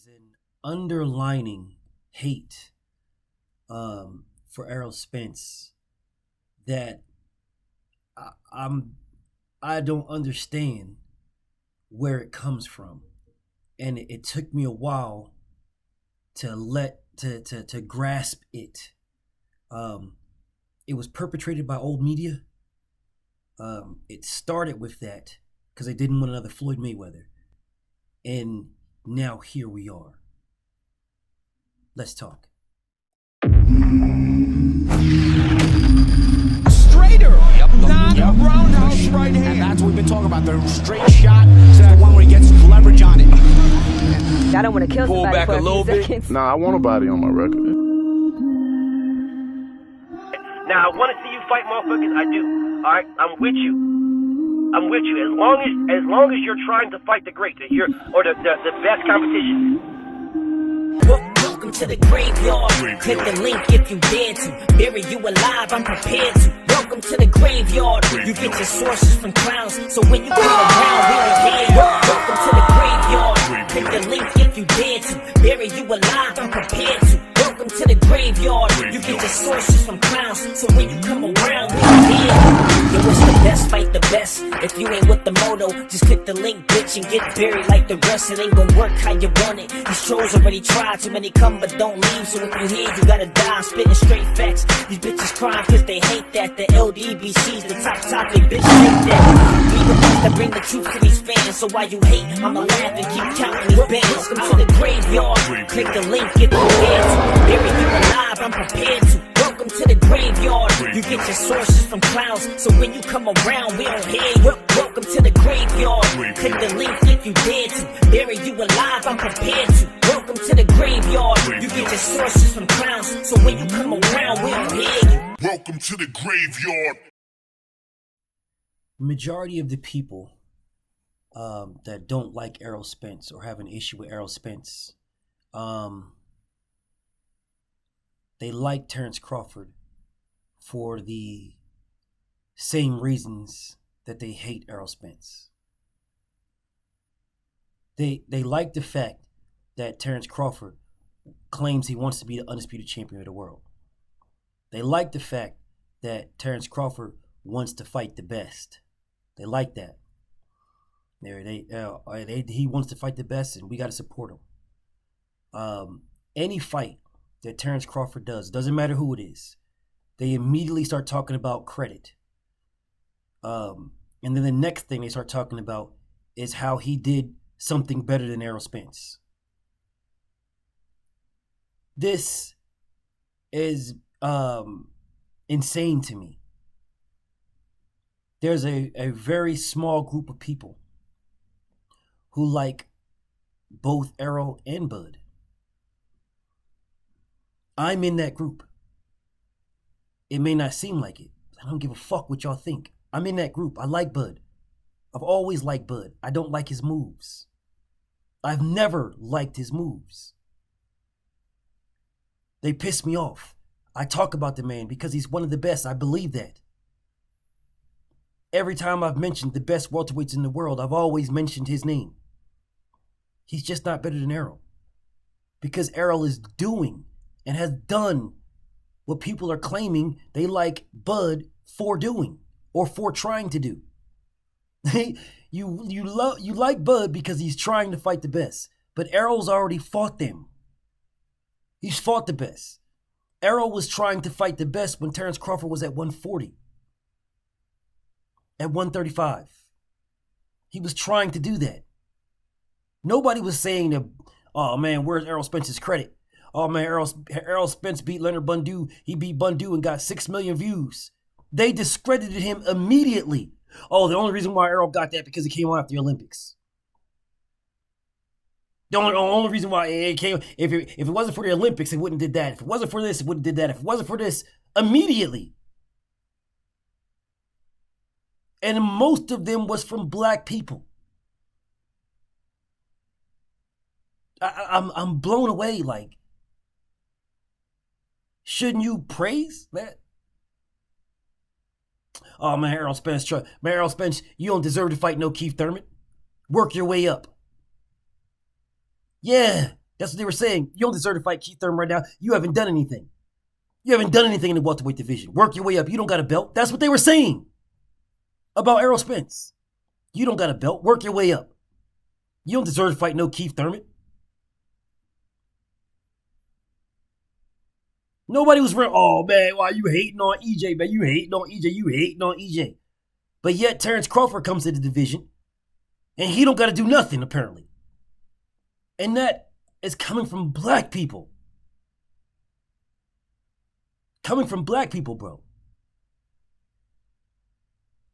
There's an underlining hate for Errol Spence that I, I'm I don't understand where it comes from, and it took me a while to grasp it. Um, it was perpetrated by old media. It started with that because they didn't want another Floyd Mayweather, and now here we are. Let's talk. Straighter, not a roundhouse right hand. And that's what we've been talking about. The straight shot is the one where he gets leverage on it. I don't want to kill Pull somebody back for a little few bit. seconds. Nah, I want a body on my record. Now, I want to see you fight motherfuckers. I do. All right, I'm with you. I'm with you. As long as you're trying to fight the great, the best competition. Welcome to the graveyard. Click the link if you dare to. Bury you alive, I'm prepared to. Welcome to the graveyard. You get your sources from clowns, so when you come around, we don't hear you. Welcome to the graveyard. Click the link if you dare to. Bury you alive, I'm prepared to. Welcome to the graveyard. You get your sources from clowns, so when you come around, we don't hear you. Yo, it's the best, fight the best. If you ain't with the moto, just click the link, bitch, and get buried like the rest. It ain't gonna work how you want it. These trolls already tried, too many come but don't leave. So if you hear, you gotta die. I'm spitting straight facts. These bitches crying cause they hate that. The LDBC's the top topic, bitch, hate that. We the ones that bring the truth to these fans. So while you hate, I'ma laugh and keep counting these bands. Welcome to the graveyard. Click the link if you dare to. Bury you alive, I'm prepared to. Welcome to the graveyard. You get your sources from clowns, so when you come around, we don't hear you. Welcome to the graveyard. Click the link if you dare to. Bury you alive, I'm prepared to. Welcome to the graveyard. You get your sources from clowns, so when you come around, we don't hear you. Welcome to the graveyard. Majority of the people that don't like Errol Spence or have an issue with Errol Spence, they like Terrence Crawford for the same reasons that they hate Errol Spence. They like the fact that Terrence Crawford claims he wants to be the undisputed champion of the world. They like the fact that Terrence Crawford wants to fight the best. They like that. He wants to fight the best, and we got to support him. Any fight that Terrence Crawford does, doesn't matter who it is, they immediately start talking about credit. And then the next thing they start talking about is how he did something better than Errol Spence. This is insane to me. There's a very small group of people who like both Errol and Bud. I'm in that group. It may not seem like it. I don't give a fuck what y'all think. I'm in that group. I like Bud. I've always liked Bud. I don't like his moves. I've never liked his moves. They piss me off. I talk about the man because he's one of the best. I believe that. Every time I've mentioned the best welterweights in the world, I've always mentioned his name. He's just not better than Errol. Because Errol is doing and has done what people are claiming they like Bud for doing or for trying to do. You like Bud because he's trying to fight the best, but Errol's already fought them. He's fought the best. Errol was trying to fight the best when Terrence Crawford was at 140, at 135. He was trying to do that. Nobody was saying that, oh man, where's Errol Spence's credit? Oh man, Errol Spence beat Leonard Bundu. He beat Bundu and got 6 million views. They discredited him immediately. Oh, the only reason why Errol got that because he came on after the Olympics. The only reason why it came, if it wasn't for the Olympics, it wouldn't did that. If it wasn't for this, it wouldn't did that. If it wasn't for this, immediately. And most of them was from black people. I'm blown away. Like, shouldn't you praise that? Oh man, Errol Spence, you don't deserve to fight no Keith Thurman. Work your way up. Yeah, That's what they were saying. You don't deserve to fight Keith Thurman right now. You haven't done anything. You haven't done anything in the welterweight division. Work your way up. You don't got a belt. That's what they were saying about Errol Spence. You don't got a belt. Work your way up. You don't deserve to fight no Keith Thurman. Nobody was real. Oh, man, why you hating on EJ, man? You hating on EJ. You hating on EJ. But yet Terrence Crawford comes to the division, and he don't got to do nothing, apparently. And that is coming from black people. Coming from black people, bro.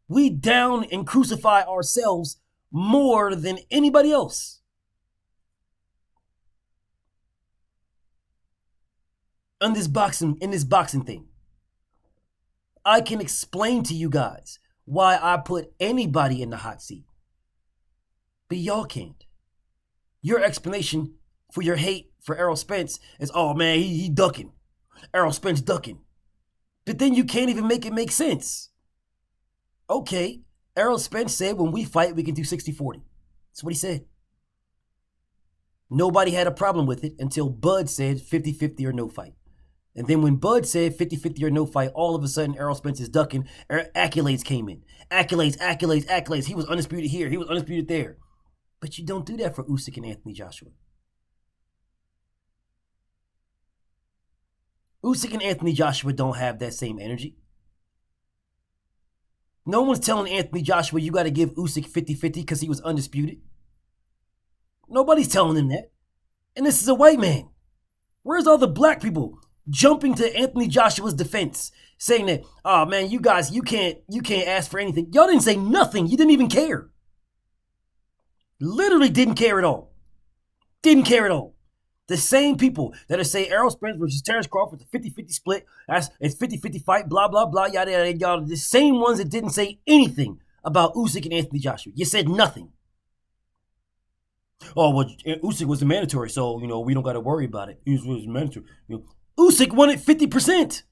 We down and crucify ourselves more than anybody else. In this boxing thing. I can explain to you guys why I put anybody in the hot seat. But y'all can't. Your explanation for your hate for Errol Spence is, oh man, he ducking. Errol Spence ducking. But then you can't even make it make sense. Okay, Errol Spence said when we fight, we can do 60-40. That's what he said. Nobody had a problem with it until Bud said 50-50 or no fight. And then when Bud said 50-50 or no fight, all of a sudden Errol Spence is ducking. Accolades came in. Accolades. He was undisputed here. He was undisputed there. But you don't do that for Usyk and Anthony Joshua. Usyk and Anthony Joshua don't have that same energy. No one's telling Anthony Joshua you got to give Usyk 50-50 because he was undisputed. Nobody's telling him that. And this is a white man. Where's all the black people jumping to Anthony Joshua's defense, saying that, oh man, you guys, you can't ask for anything. Y'all didn't say nothing. You didn't even care. Literally didn't care at all. Didn't care at all. The same people that are saying Errol Spence versus Terrence Crawford, the 50-50 split, it's 50-50 fight, blah, blah, blah, yada, yada, yada. The same ones that didn't say anything about Usyk and Anthony Joshua. You said nothing. Oh, well, Usyk was the mandatory, so, we don't got to worry about it. Usyk was mandatory. Usyk won it 50%.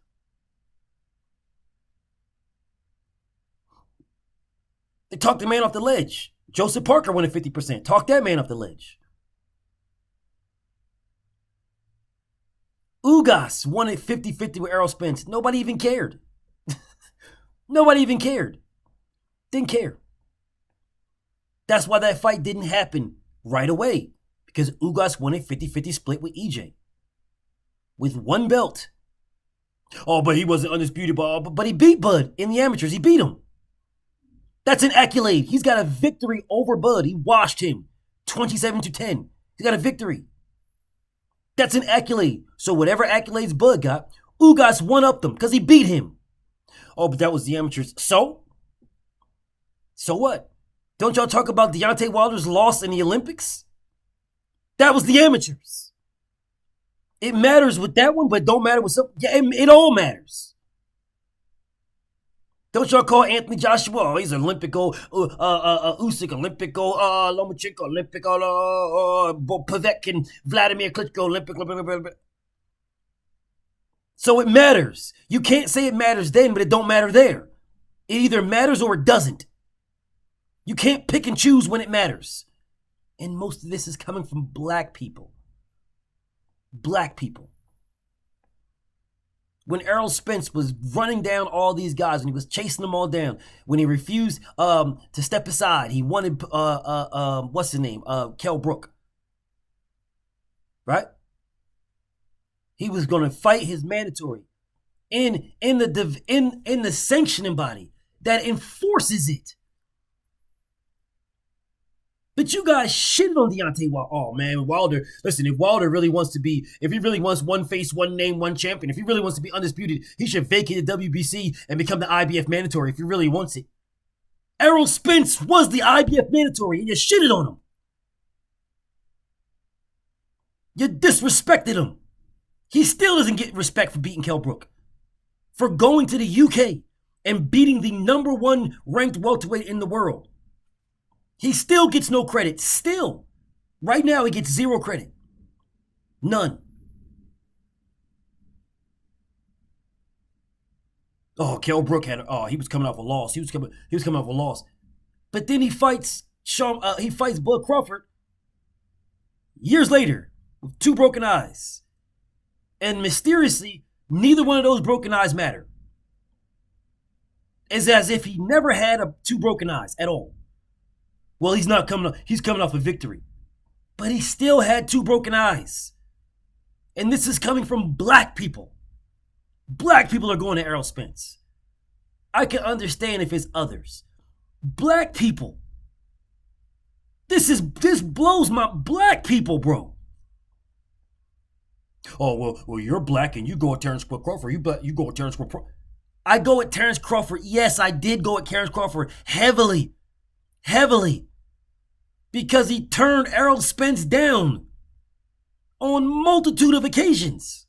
They talked the man off the ledge. Joseph Parker won it 50%. Talk that man off the ledge. Ugas won it 50-50 with Errol Spence. Nobody even cared. Nobody even cared. Didn't care. That's why that fight didn't happen right away. Because Ugas won a 50-50 split with EJ. With one belt. Oh, but he wasn't undisputed. But he beat Bud in the amateurs. He beat him. That's an accolade. He's got a victory over Bud. He washed him 27-10. He's got a victory. That's an accolade. So whatever accolades Bud got, Ugas one-upped them because he beat him. Oh, but that was the amateurs. So? So what? Don't y'all talk about Deontay Wilder's loss in the Olympics? That was the amateurs. It matters with that one, but don't matter with some. Yeah, it all matters. Don't y'all call Anthony Joshua? Oh, he's Olympic gold. Usyk Olympic gold. Lomachenko Olympic gold. Povetkin, Vladimir Klitschko Olympic. So it matters. You can't say it matters then, but it don't matter there. It either matters or it doesn't. You can't pick and choose when it matters. And most of this is coming from black people. Black people. When Errol Spence was running down all these guys, when he was chasing them all down, when he refused to step aside, he wanted, what's his name? Kell Brook. Right? He was going to fight his mandatory in the sanctioning body that enforces it. But you guys shitted on Deontay Wilder. Oh, man, Wilder. Listen, if Wilder really wants to be, if he really wants one face, one name, one champion, if he really wants to be undisputed, he should vacate the WBC and become the IBF mandatory if he really wants it. Errol Spence was the IBF mandatory, and you shitted on him. You disrespected him. He still doesn't get respect for beating Kell Brook. For going to the UK and beating the number one ranked welterweight in the world. He still gets no credit. Still. Right now, he gets zero credit. None. Oh, Kell Brook he was coming off a loss. He was coming off a loss. But then he fights Bud Crawford years later. with 2 broken eyes. And mysteriously, neither one of those broken eyes matter. It's as if he never had 2 broken eyes at all. Well, he's coming off a victory. But he still had 2 broken eyes. And this is coming from black people. Black people are going to Errol Spence. I can understand if it's others. Black people. This blows my black people, bro. Oh, well, you're black and you go at Terrence Crawford. You go at Terrence Crawford. I go at Terrence Crawford. Yes, I did go at Terrence Crawford heavily. Heavily. Because he turned Errol Spence down on multitude of occasions.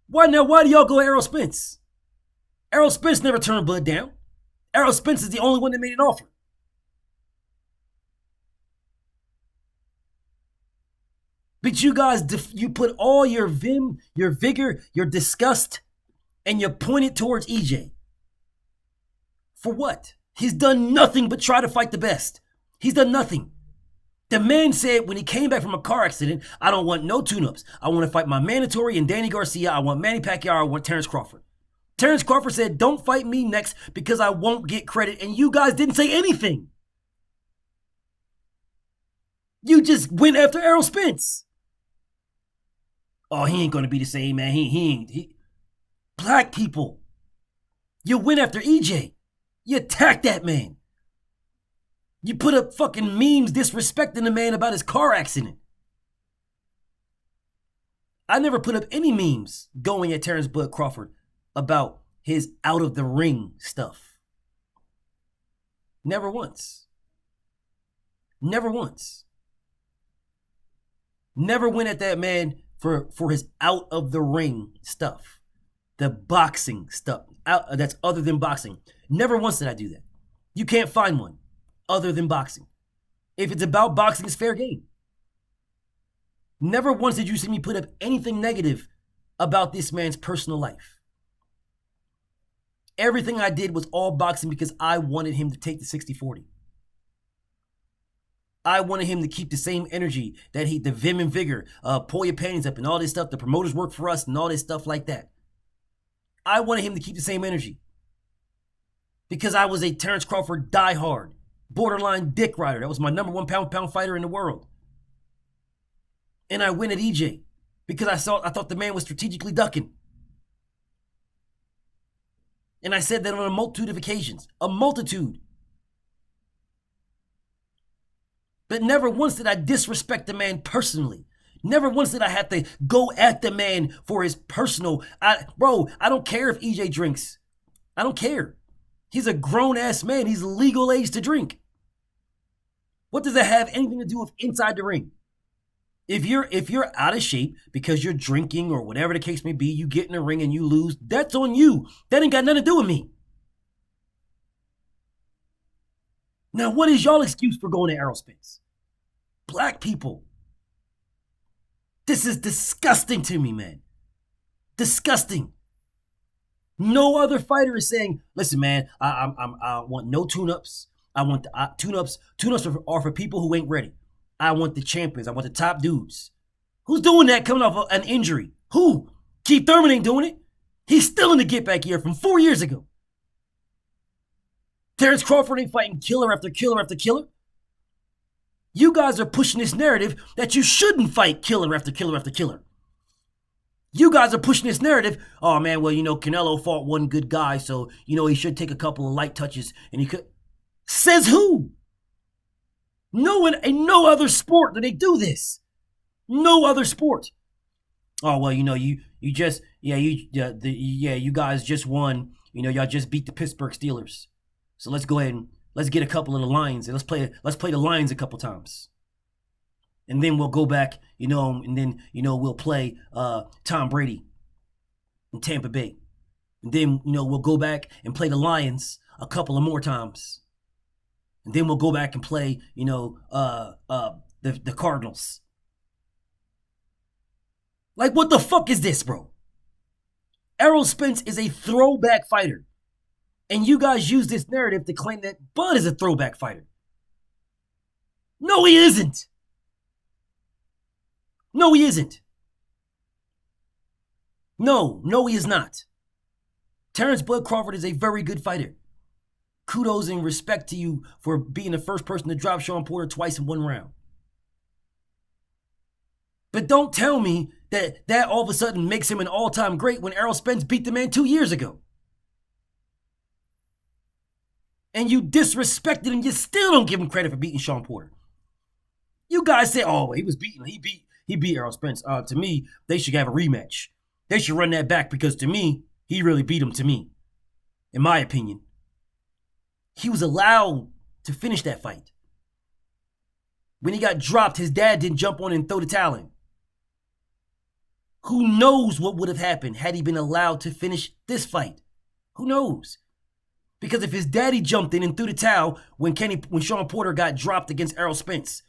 Why do y'all go at Errol Spence? Errol Spence never turned Bud down. Errol Spence is the only one that made an offer. But you guys, you put all your vim, your vigor, your disgust, and you point it towards EJ. For what? He's done nothing but try to fight the best. He's done nothing. The man said when he came back from a car accident, I don't want no tune-ups. I want to fight my mandatory and Danny Garcia. I want Manny Pacquiao. I want Terrence Crawford. Terrence Crawford said, don't fight me next because I won't get credit. And you guys didn't say anything. You just went after Errol Spence. Oh, he ain't going to be the same, man. He ain't. Black people. You went after EJ. You attacked that man. You put up fucking memes disrespecting the man about his car accident. I never put up any memes going at Terrence Bud Crawford about his out of the ring stuff. Never once. Never once. Never went at that man for his out of the ring stuff. The boxing stuff. That's other than boxing. Never once did I do that. You can't find one other than boxing. If it's about boxing, it's fair game. Never once did you see me put up anything negative about this man's personal life. Everything I did was all boxing because I wanted him to take the 60-40. I wanted him to keep the same energy that the vim and vigor, pull your panties up and all this stuff. The promoters work for us and all this stuff like that. I wanted him to keep the same energy because I was a Terrence Crawford diehard, borderline dick rider. That was my number 1 pound fighter in the world. And I went at EJ because I thought the man was strategically ducking. And I said that on a multitude of occasions. A multitude. But never once did I disrespect the man personally. Never once did I have to go at the man for his personal. Bro, I don't care if EJ drinks. I don't care. He's a grown-ass man. He's legal age to drink. What does that have anything to do with inside the ring? If you're out of shape because you're drinking or whatever the case may be, you get in the ring and you lose, that's on you. That ain't got nothing to do with me. Now, what is y'all excuse for going to Errol Spence? Black people. This is disgusting to me, man. Disgusting. No other fighter is saying, listen, man, I want no tune-ups. I want the tune-ups. Tune-ups are for people who ain't ready. I want the champions. I want the top dudes. Who's doing that coming off an injury? Who? Keith Thurman ain't doing it. He's still in the get-back year from 4 years ago. Terrence Crawford ain't fighting killer after killer after killer. You guys are pushing this narrative that you shouldn't fight killer after killer after killer. You guys are pushing this narrative, oh man, well, Canelo fought one good guy, so, he should take a couple of light touches, and he could. Says who? In no other sport do they do this. No other sport. Oh, well, you guys just won. Y'all just beat the Pittsburgh Steelers. So let's go ahead and let's get a couple of the Lions and let's play the Lions a couple times. And then we'll go back, and then, we'll play Tom Brady in Tampa Bay. And then, we'll go back and play the Lions a couple of more times. And then we'll go back and play, the Cardinals. Like, what the fuck is this, bro? Errol Spence is a throwback fighter. And you guys use this narrative to claim that Bud is a throwback fighter. No, he isn't. No, he isn't. No, he is not. Terrence Bud Crawford is a very good fighter. Kudos and respect to you for being the first person to drop Shawn Porter twice in one round. But don't tell me that all of a sudden makes him an all-time great when Errol Spence beat the man 2 years ago. And you disrespected him, you still don't give him credit for beating Shawn Porter. You guys say, oh, he was beaten. He beat Errol Spence. To me, they should have a rematch. They should run that back because to me, he really beat him to me. In my opinion. He was allowed to finish that fight. When he got dropped, his dad didn't jump on and throw the towel in. Who knows what would have happened had he been allowed to finish this fight? Who knows? Because if his daddy jumped in and threw the towel when Shawn Porter got dropped against Errol Spence,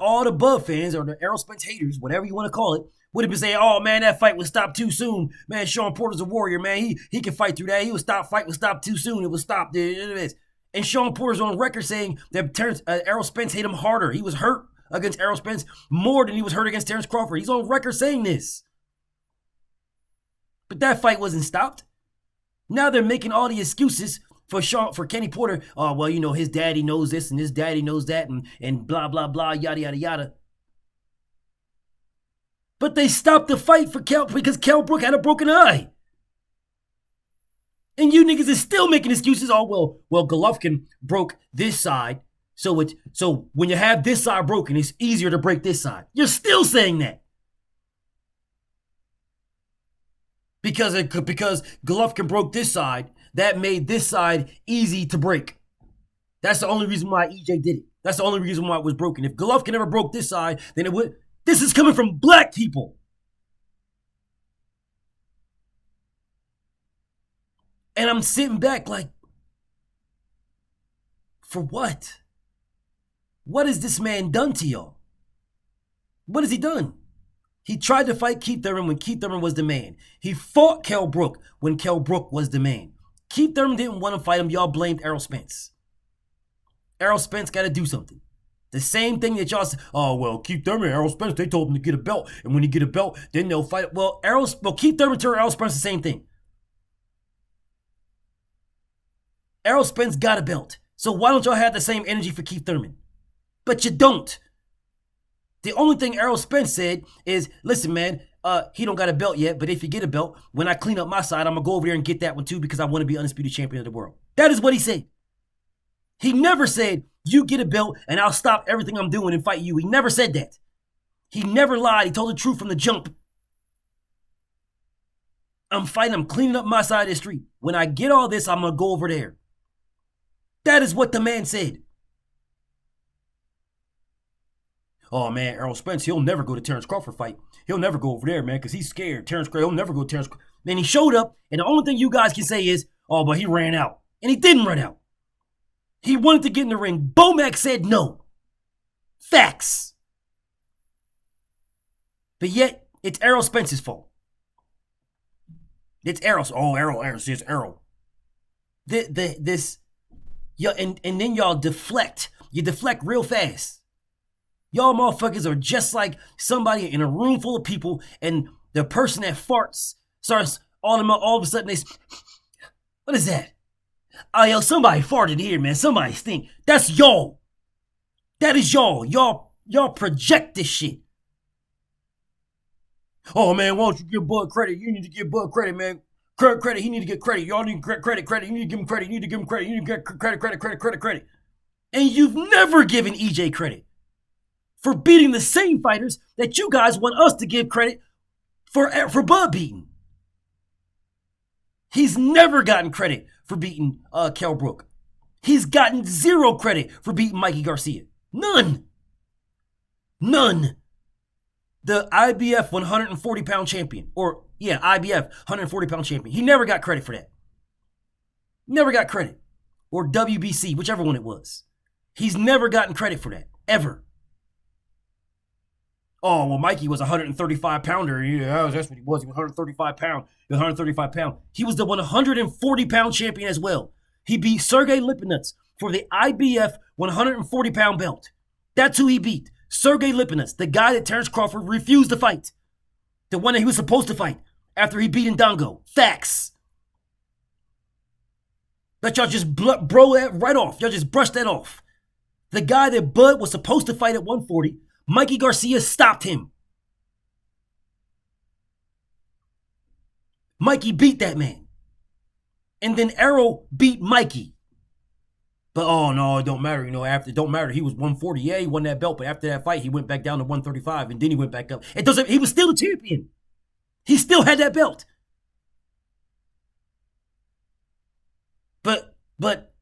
all the Bud fans or the Errol Spence haters, whatever you want to call it, would have been saying, oh man, that fight was stopped too soon. Man, Shawn Porter's a warrior, man. He can fight through that. Fight was stopped too soon. It was stopped. And Shawn Porter's on record saying that Errol Spence hit him harder. He was hurt against Errol Spence more than he was hurt against Terrence Crawford. He's on record saying this. But that fight wasn't stopped. Now they're making all the excuses for Kenny Porter. Oh, well, you know, his daddy knows this and his daddy knows that and blah, blah, blah, yada, yada, yada. But they stopped the fight because Kell Brook had a broken eye. And you niggas is still making excuses. Oh, well, Golovkin broke this side. So when you have this side broken, it's easier to break this side. You're still saying that. Because Golovkin broke this side, that made this side easy to break. That's the only reason why EJ did it. That's the only reason why it was broken. If Golovkin never broke this side, then it would. This is coming from black people. And I'm sitting back like, for what? What has this man done to y'all? What has he done? He tried to fight Keith Thurman when Keith Thurman was the man. He fought Kell Brook when Kell Brook was the man. Keith Thurman didn't want to fight him. Y'all blamed Errol Spence. Errol Spence got to do something. The same thing that y'all say, oh, well, Keith Thurman and Errol Spence, they told him to get a belt. And when he get a belt, then they'll fight. Well, Keith Thurman turned Errol Spence the same thing. Errol Spence got a belt. So why don't y'all have the same energy for Keith Thurman? But you don't. The only thing Errol Spence said is, listen, man, he don't got a belt yet, but if you get a belt, when I clean up my side, I'm going to go over there and get that one too because I want to be undisputed champion of the world. That is what he said. He never said, you get a belt and I'll stop everything I'm doing and fight you. He never said that. He never lied. He told the truth from the jump. I'm fighting. I'm cleaning up my side of the street. When I get all this, I'm going to go over there. That is what the man said. Oh, man, Errol Spence, he'll never go to Terrence Crawford fight. He'll never go over there, man, because he's scared. Terrence Crawford, he'll never go to Terrence Crawford. Then he showed up, and the only thing you guys can say is, oh, but he ran out. And he didn't run out. He wanted to get in the ring. Bomac said no. Facts. But yet, it's Errol Spence's fault. It's Errol's. Oh, Errol, it's Errol. Yeah, and then y'all deflect. You deflect real fast. Y'all motherfuckers are just like somebody in a room full of people, and the person that farts starts all of a sudden they. What is that? Oh, yo, somebody farted here, man. Somebody stink. That's y'all. That is y'all. Y'all project this shit. Oh, man, why don't you give Bud credit? You need to give Bud credit, man. Credit. He need to get credit. Y'all need credit. You need to give him credit. You need to give him credit. You need to get credit. And you've never given EJ credit for beating the same fighters that you guys want us to give credit for Bud beating. He's never gotten credit for beating Kell Brook. He's gotten zero credit for beating Mikey Garcia. None. The IBF 140-pound champion. IBF 140-pound champion. He never got credit for that. Never got credit. Or WBC, whichever one it was. He's never gotten credit for that. Ever. Oh, well, Mikey was a 135-pounder. Yeah, that's what he was. He was 135 pound. He was 135 pound. He was the 140-pound champion as well. He beat Sergey Lipinets for the IBF 140-pound belt. That's who he beat. Sergey Lipinas, the guy that Terrence Crawford refused to fight. The one that he was supposed to fight after he beat Ndongo. Facts. Let y'all just bro that right off. Y'all just brush that off. The guy that Bud was supposed to fight at 140, Mikey Garcia stopped him. Mikey beat that man. And then Errol beat Mikey. But oh no, it don't matter. After it don't matter. He was 140. Yeah, he won that belt. But after that fight, he went back down to 135. And then he went back up. He was still the champion. He still had that belt. But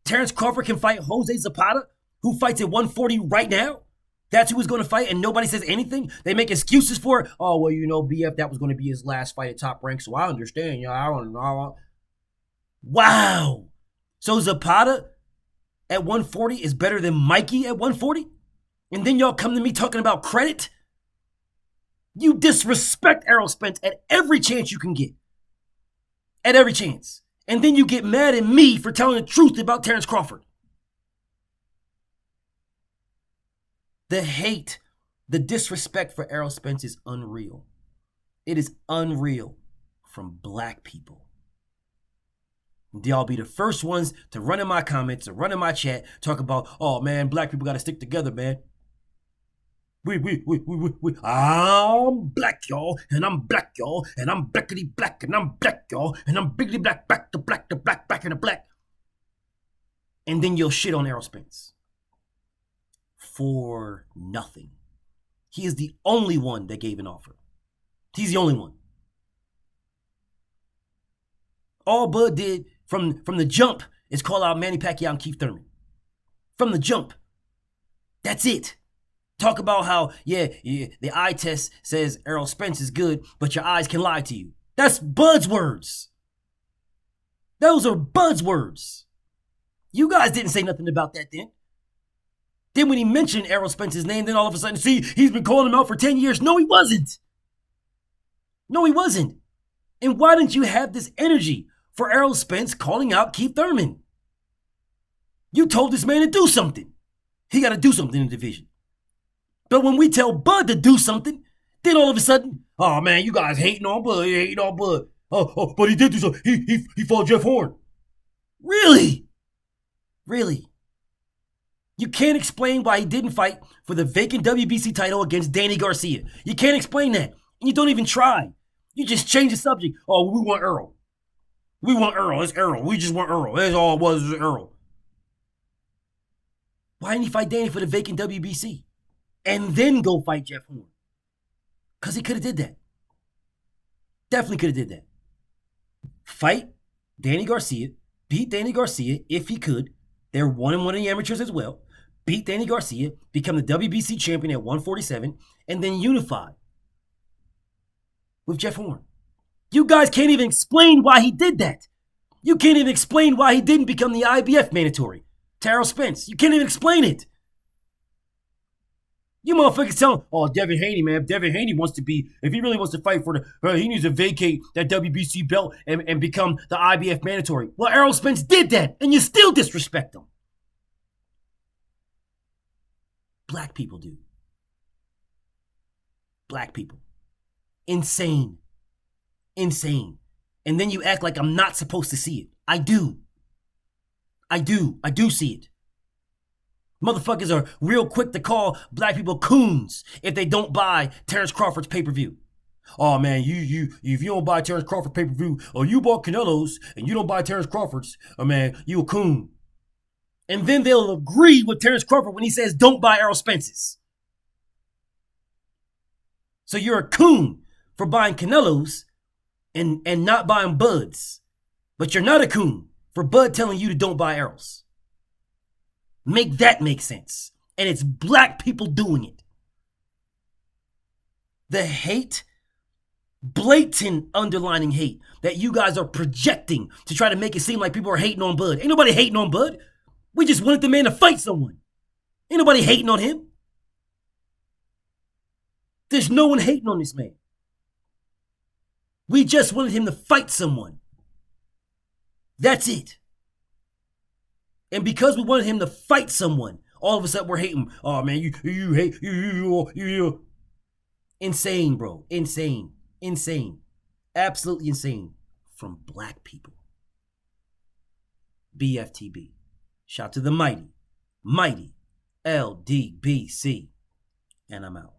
Terrence Crawford can fight Jose Zapata, who fights at 140 right now. That's who he's going to fight, and nobody says anything. They make excuses for it. Oh, well, BF, that was going to be his last fight at Top Rank, so I understand. I don't know. Wow. So Zapata at 140 is better than Mikey at 140? And then y'all come to me talking about credit? You disrespect Errol Spence at every chance you can get. At every chance. And then you get mad at me for telling the truth about Terrence Crawford. The hate, the disrespect for Errol Spence is unreal. It is unreal from black people. Y'all be the first ones to run in my comments or run in my chat, talk about, oh man, black people got to stick together, man. I'm black, y'all, and I'm black, y'all, and I'm blackity black, and I'm black, y'all, and I'm biggity black, back to black, to black, back to black. And then you'll shit on Errol Spence. For nothing. He is the only one that gave an offer. He's the only one. All Bud did from the jump is call out Manny Pacquiao and Keith Thurman. From the jump. That's it. Talk about how, the eye test says Errol Spence is good, but your eyes can lie to you. That's Bud's words. Those are Bud's words. You guys didn't say nothing about that then. Then when he mentioned Errol Spence's name, then all of a sudden, see, he's been calling him out for 10 years. No, he wasn't. No, he wasn't. And why didn't you have this energy for Errol Spence calling out Keith Thurman? You told this man to do something. He got to do something in the division. But when we tell Bud to do something, then all of a sudden, oh man, you guys hating on Bud, hating on Bud. Oh, but he did do something. He fought Jeff Horn. Really? Really? You can't explain why he didn't fight for the vacant WBC title against Danny Garcia. You can't explain that. And you don't even try. You just change the subject. Oh, we want Earl. We want Earl. It's Earl. We just want Earl. That's all it was Earl. Why didn't he fight Danny for the vacant WBC? And then go fight Jeff Horn? Because he could have did that. Definitely could have did that. Fight Danny Garcia. Beat Danny Garcia if he could. They're 1-1 in the amateurs as well. Beat Danny Garcia. Become the WBC champion at 147. And then unify with Jeff Horn. You guys can't even explain why he did that. You can't even explain why he didn't become the IBF mandatory to Errol Spence. You can't even explain it. You motherfuckers tell him, oh, Devin Haney, man. If Devin Haney wants to be, if he really wants to fight for he needs to vacate that WBC belt and become the IBF mandatory. Well, Errol Spence did that, and you still disrespect him. Black people do. Black people. Insane. Insane. And then you act like I'm not supposed to see it. I do. I do see it. Motherfuckers are real quick to call black people coons if they don't buy Terrence Crawford's pay-per-view. Oh man, if you don't buy Terrence Crawford pay-per-view, or you bought Canelo's and you don't buy Terrence Crawford's, oh man, you a coon. And then they'll agree with Terrence Crawford when he says don't buy Errol Spence's. So you're a coon for buying Canelo's and not buying Bud's. But you're not a coon for Bud telling you to don't buy Errol's. Make that make sense. And it's black people doing it. The hate, blatant underlining hate that you guys are projecting to try to make it seem like people are hating on Bud. Ain't nobody hating on Bud. We just wanted the man to fight someone. Ain't nobody hating on him. There's no one hating on this man. We just wanted him to fight someone. That's it. And because we wanted him to fight someone All of a sudden we're hating. Oh man, you hate you. Insane, bro. Insane. Absolutely insane from black people. BFTB. Shout to the mighty LDBC. And I'm out.